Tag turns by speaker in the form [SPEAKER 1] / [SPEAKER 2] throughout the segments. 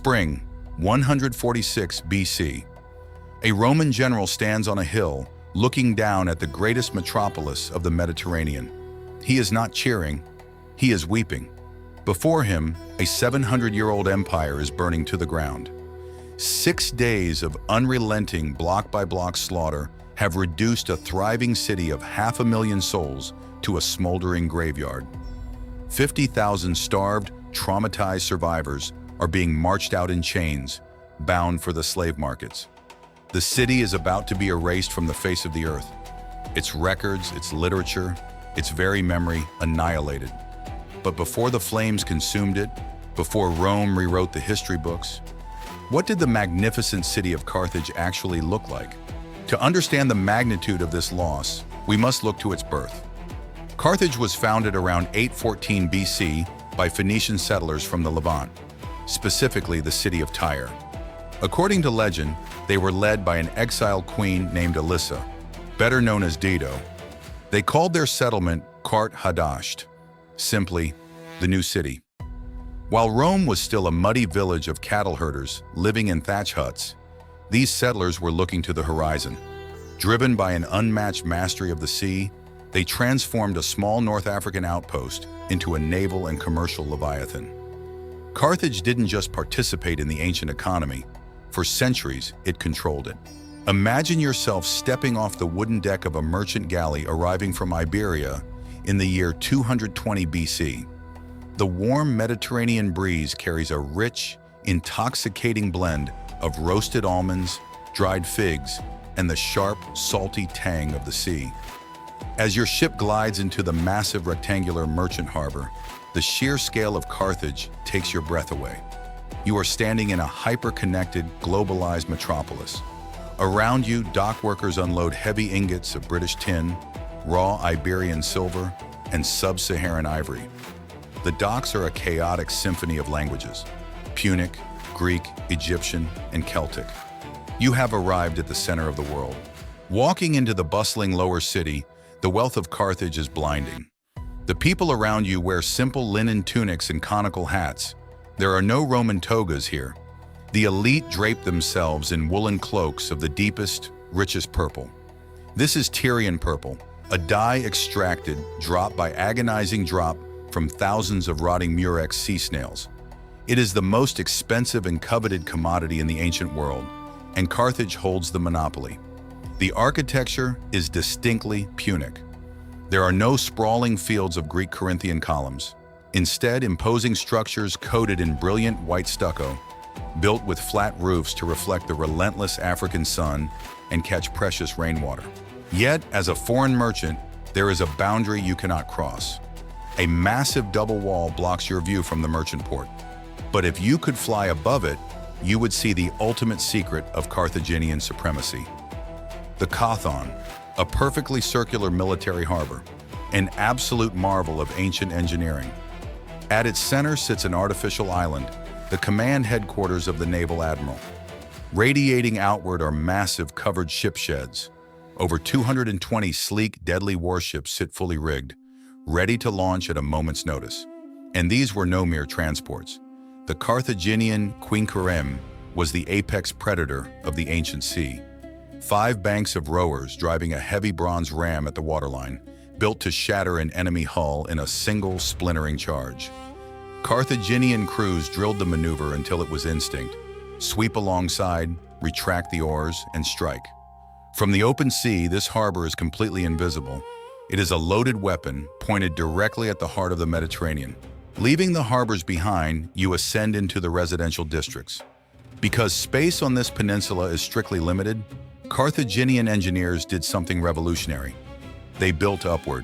[SPEAKER 1] Spring, 146 BC. A Roman general stands on a hill, looking down at the greatest metropolis of the Mediterranean. He is not cheering, he is weeping. Before him, a 700-year-old empire is burning to the ground. 6 days of unrelenting block-by-block slaughter have reduced a thriving city of 500,000 souls to a smoldering graveyard. 50,000 starved, traumatized survivors are being marched out in chains, bound for the slave markets. The city is about to be erased from the face of the earth. Its records, its literature, its very memory annihilated. But before the flames consumed it, before Rome rewrote the history books, what did the magnificent city of Carthage actually look like? To understand the magnitude of this loss, we must look to its birth. Carthage was founded around 814 BC by Phoenician settlers from the Levant, specifically the city of Tyre. According to legend, they were led by an exiled queen named Alyssa, better known as Dido. They called their settlement Carthage, simply the new city. While Rome was still a muddy village of cattle herders living in thatch huts, these settlers were looking to the horizon. Driven by an unmatched mastery of the sea, they transformed a small North African outpost into a naval and commercial leviathan. Carthage didn't just participate in the ancient economy. For centuries, it controlled it. Imagine yourself stepping off the wooden deck of a merchant galley arriving from Iberia in the year 220 BC. The warm Mediterranean breeze carries a rich, intoxicating blend of roasted almonds, dried figs, and the sharp, salty tang of the sea. As your ship glides into the massive rectangular merchant harbor, the sheer scale of Carthage takes your breath away. You are standing in a hyper-connected, globalized metropolis. Around you, dock workers unload heavy ingots of British tin, raw Iberian silver, and sub-Saharan ivory. The docks are a chaotic symphony of languages: Punic, Greek, Egyptian, and Celtic. You have arrived at the center of the world. Walking into the bustling lower city, the wealth of Carthage is blinding. The people around you wear simple linen tunics and conical hats. There are no Roman togas here. The elite drape themselves in woolen cloaks of the deepest, richest purple. This is Tyrian purple, a dye extracted drop by agonizing drop from thousands of rotting murex sea snails. It is the most expensive and coveted commodity in the ancient world, and Carthage holds the monopoly. The architecture is distinctly Punic. There are no sprawling fields of Greek Corinthian columns. Instead, imposing structures coated in brilliant white stucco, built with flat roofs to reflect the relentless African sun and catch precious rainwater. Yet, as a foreign merchant, there is a boundary you cannot cross. A massive double wall blocks your view from the merchant port. But if you could fly above it, you would see the ultimate secret of Carthaginian supremacy. The Cathon, a perfectly circular military harbor, an absolute marvel of ancient engineering. At its center sits an artificial island, the command headquarters of the naval admiral. Radiating outward are massive covered ship sheds. Over 220 sleek, deadly warships sit fully rigged, ready to launch at a moment's notice. And these were no mere transports. The Carthaginian quincunxirem was the apex predator of the ancient sea. 5 banks of rowers driving a heavy bronze ram at the waterline, built to shatter an enemy hull in a single splintering charge. Carthaginian crews drilled the maneuver until it was instinct. Sweep alongside, retract the oars, and strike. From the open sea, this harbor is completely invisible. It is a loaded weapon pointed directly at the heart of the Mediterranean. Leaving the harbors behind, you ascend into the residential districts. Because space on this peninsula is strictly limited, Carthaginian engineers did something revolutionary. They built upward.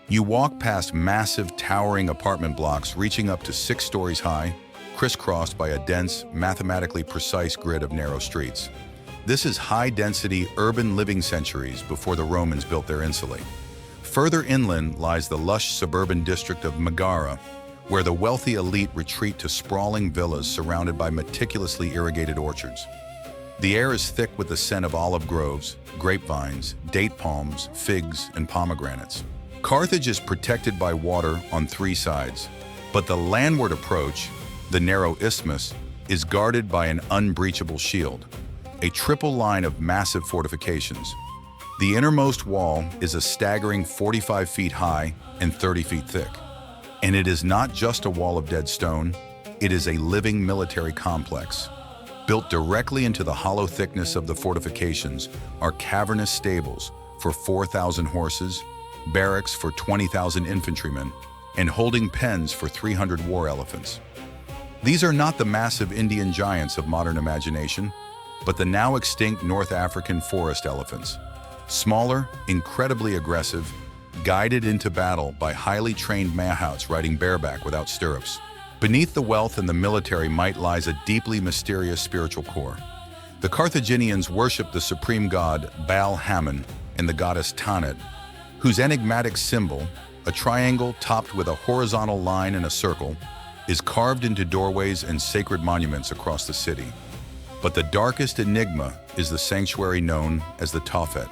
[SPEAKER 1] You walk past massive, towering apartment blocks reaching up to 6 stories high, crisscrossed by a dense, mathematically precise grid of narrow streets. This is high-density urban living centuries before the Romans built their insulae. Further inland lies the lush suburban district of Megara, where the wealthy elite retreat to sprawling villas surrounded by meticulously irrigated orchards. The air is thick with the scent of olive groves, grapevines, date palms, figs, and pomegranates. Carthage is protected by water on 3 sides, but the landward approach, the narrow isthmus, is guarded by an unbreachable shield, a triple line of massive fortifications. The innermost wall is a staggering 45 feet high and 30 feet thick. And it is not just a wall of dead stone, it is a living military complex. Built directly into the hollow thickness of the fortifications are cavernous stables for 4,000 horses, barracks for 20,000 infantrymen, and holding pens for 300 war elephants. These are not the massive Indian giants of modern imagination, but the now extinct North African forest elephants. Smaller, incredibly aggressive, guided into battle by highly trained mahouts riding bareback without stirrups. Beneath the wealth and the military might lies a deeply mysterious spiritual core. The Carthaginians worshipped the supreme god Baal Hammon and the goddess Tanit, whose enigmatic symbol, a triangle topped with a horizontal line and a circle, is carved into doorways and sacred monuments across the city. But the darkest enigma is the sanctuary known as the Tophet.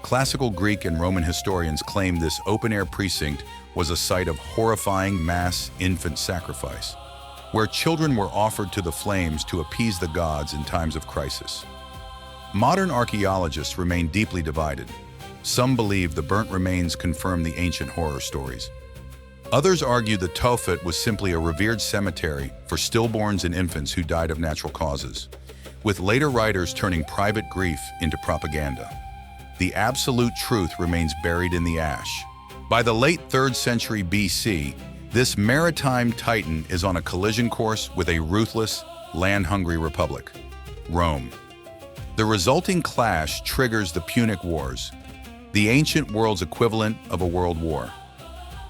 [SPEAKER 1] Classical Greek and Roman historians claim this open-air precinct was a site of horrifying mass infant sacrifice, where children were offered to the flames to appease the gods in times of crisis. Modern archaeologists remain deeply divided. Some believe the burnt remains confirm the ancient horror stories. Others argue the Tophet was simply a revered cemetery for stillborns and infants who died of natural causes, with later writers turning private grief into propaganda. The absolute truth remains buried in the ash. By the late 3rd century BC, this maritime titan is on a collision course with a ruthless, land-hungry republic, Rome. The resulting clash triggers the Punic Wars, the ancient world's equivalent of a world war.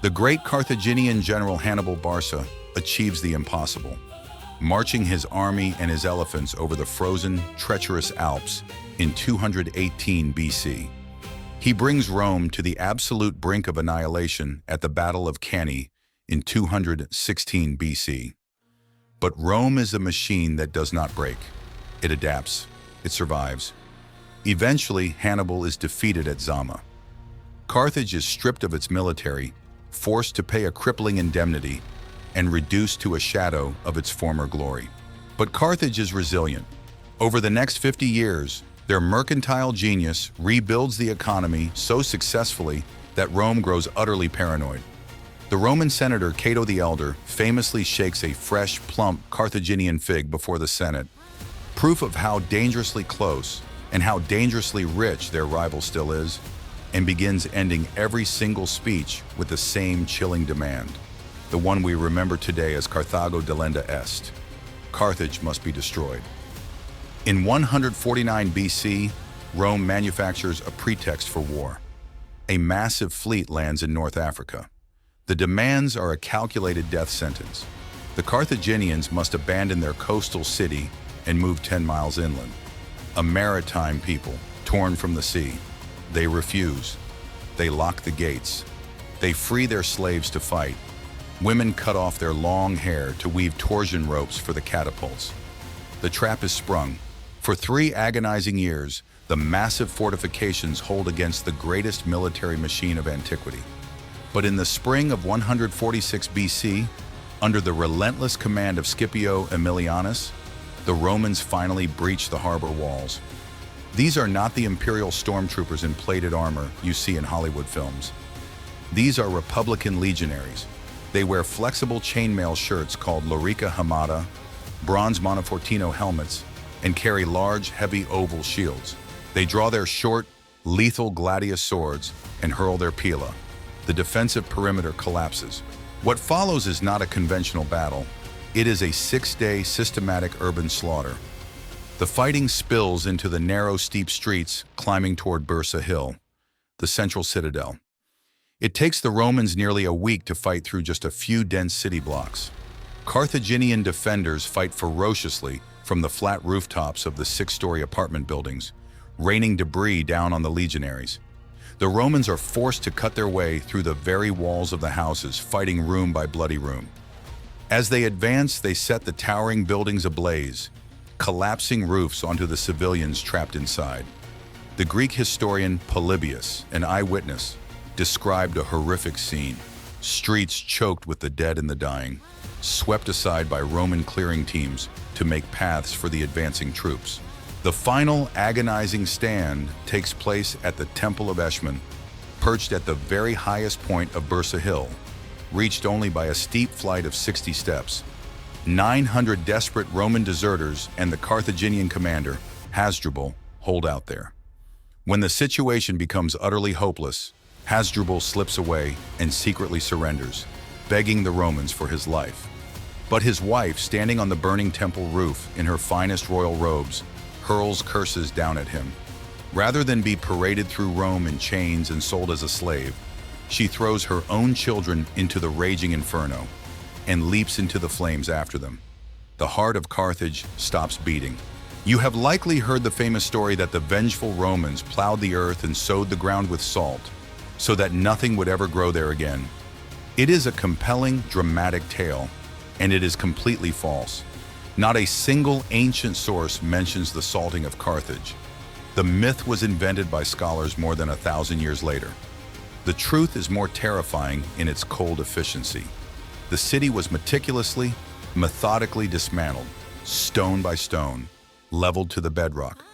[SPEAKER 1] The great Carthaginian general Hannibal Barca achieves the impossible, marching his army and his elephants over the frozen, treacherous Alps in 218 BC. He brings Rome to the absolute brink of annihilation at the Battle of Cannae in 216 BC. But Rome is a machine that does not break. It adapts. It survives. Eventually, Hannibal is defeated at Zama. Carthage is stripped of its military, forced to pay a crippling indemnity, and reduced to a shadow of its former glory. But Carthage is resilient. Over the next 50 years, their mercantile genius rebuilds the economy so successfully that Rome grows utterly paranoid. The Roman senator Cato the Elder famously shakes a fresh, plump Carthaginian fig before the Senate, proof of how dangerously close and how dangerously rich their rival still is, and begins ending every single speech with the same chilling demand, the one we remember today as Carthago delenda est. Carthage must be destroyed. In 149 BC, Rome manufactures a pretext for war. A massive fleet lands in North Africa. The demands are a calculated death sentence. The Carthaginians must abandon their coastal city and move 10 miles inland. A maritime people, torn from the sea. They refuse. They lock the gates. They free their slaves to fight. Women cut off their long hair to weave torsion ropes for the catapults. The trap is sprung. For 3 agonizing years, the massive fortifications hold against the greatest military machine of antiquity. But in the spring of 146 BC, under the relentless command of Scipio Aemilianus, the Romans finally breach the harbor walls. These are not the imperial stormtroopers in plated armor you see in Hollywood films. These are Republican legionaries. They wear flexible chainmail shirts called lorica hamada, bronze monofortino helmets, and carry large, heavy oval shields. They draw their short, lethal gladius swords and hurl their pila. The defensive perimeter collapses. What follows is not a conventional battle. It is a 6-day systematic urban slaughter. The fighting spills into the narrow, steep streets climbing toward Bursa Hill, the central citadel. It takes the Romans nearly a week to fight through just a few dense city blocks. Carthaginian defenders fight ferociously from the flat rooftops of the 6-story apartment buildings, raining debris down on the legionaries. The Romans are forced to cut their way through the very walls of the houses, fighting room by bloody room. As they advance, they set the towering buildings ablaze, collapsing roofs onto the civilians trapped inside. The Greek historian Polybius, an eyewitness, described a horrific scene. streets choked with the dead and the dying, swept aside by Roman clearing teams to make paths for the advancing troops. The final agonizing stand takes place at the Temple of Eshmun, perched at the very highest point of Bursa Hill, reached only by a steep flight of 60 steps. 900 desperate Roman deserters and the Carthaginian commander, Hasdrubal, hold out there. When the situation becomes utterly hopeless, Hasdrubal slips away and secretly surrenders, begging the Romans for his life. But his wife, standing on the burning temple roof in her finest royal robes, hurls curses down at him. Rather than be paraded through Rome in chains and sold as a slave, she throws her own children into the raging inferno and leaps into the flames after them. The heart of Carthage stops beating. You have likely heard the famous story that the vengeful Romans plowed the earth and sowed the ground with salt, so that nothing would ever grow there again. It is a compelling, dramatic tale, and it is completely false. Not a single ancient source mentions the salting of Carthage. The myth was invented by scholars more than 1,000 years later. The truth is more terrifying in its cold efficiency. The city was meticulously, methodically dismantled, stone by stone, leveled to the bedrock.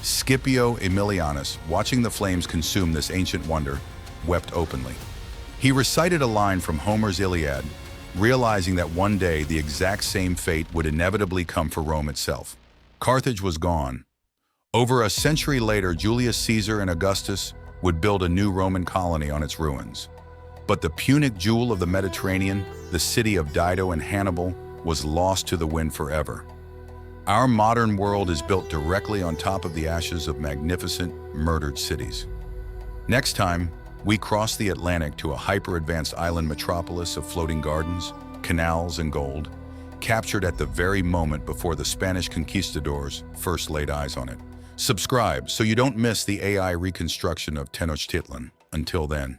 [SPEAKER 1] Scipio Aemilianus, watching the flames consume this ancient wonder, wept openly. He recited a line from Homer's Iliad, realizing that one day the exact same fate would inevitably come for Rome itself. Carthage was gone. Over a century later, Julius Caesar and Augustus would build a new Roman colony on its ruins. But the Punic jewel of the Mediterranean, the city of Dido and Hannibal, was lost to the wind forever. Our modern world is built directly on top of the ashes of magnificent, murdered cities. Next time, we cross the Atlantic to a hyper-advanced island metropolis of floating gardens, canals, and gold, captured at the very moment before the Spanish conquistadors first laid eyes on it. Subscribe so you don't miss the AI reconstruction of Tenochtitlan. Until then.